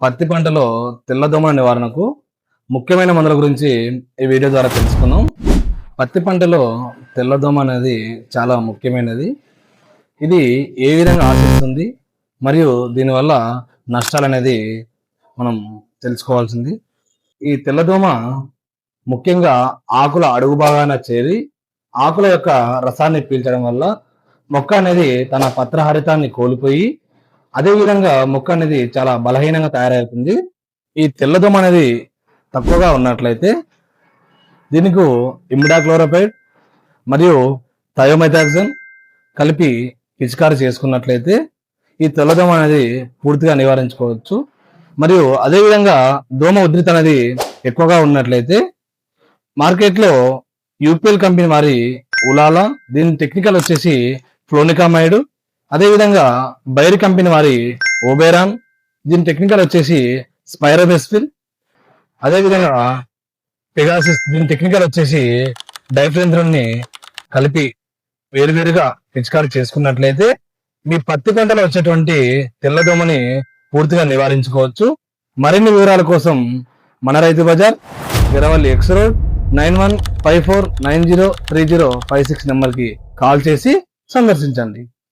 పత్తి పంటలో తెల్లదోమల నివారణకు ముఖ్యమైన మందుల గురించి ఈ వీడియో ద్వారా తెలుసుకుందాం. పత్తి పంటలో తెల్లదోమ అనేది చాలా ముఖ్యమైనది. ఇది ఏ విధంగా ఆశిస్తుంది మరియు దీనివల్ల నష్టాలు అనేది మనం తెలుసుకోవాల్సింది. ఈ తెల్లదోమ ముఖ్యంగా ఆకుల అడుగు భాగాన చేరి ఆకుల యొక్క రసాన్ని పీల్చడం వల్ల మొక్క అనేది తన పత్రహరితాన్ని కోల్పోయి అదేవిధంగా మొక్క అనేది చాలా బలహీనంగా తయారవుతుంది. ఈ తెల్లదోమ అనేది తక్కువగా ఉన్నట్లయితే దీనికి ఇమిడాక్లోరోపైడ్ మరియు థయోమెథాక్సమ్ కలిపి పిచికారి చేసుకున్నట్లయితే ఈ తెల్లదోమ అనేది పూర్తిగా నివారించుకోవచ్చు. మరియు అదేవిధంగా దోమ ఉధృతి అనేది ఎక్కువగా ఉన్నట్లయితే మార్కెట్లో యూపీఎల్ కంపెనీ వారి ఉలాలా, దీని టెక్నికల్ వచ్చేసి ఫ్లోనికామైడ్, అదేవిధంగా బైర్ కంపెనీ వారి ఓబెరాన్, దీని టెక్నికల్ వచ్చేసి స్పైరోబెస్ఫిల్, అదేవిధంగా పెగాసిస్, దీని టెక్నికల్ వచ్చేసి డైఫ్లెంథ్రోన్ని కలిపి వేరువేరుగా పిచికారి చేసుకున్నట్లయితే మీ పత్తి పంటలో వచ్చేటువంటి తెల్లదోమని పూర్తిగా నివారించుకోవచ్చు. మరిన్ని వివరాల కోసం మన రైతు బజార్ వీరవల్లి ఎక్స్ రోడ్ 9154903056 నెంబర్కి కాల్ చేసి సందర్శించండి.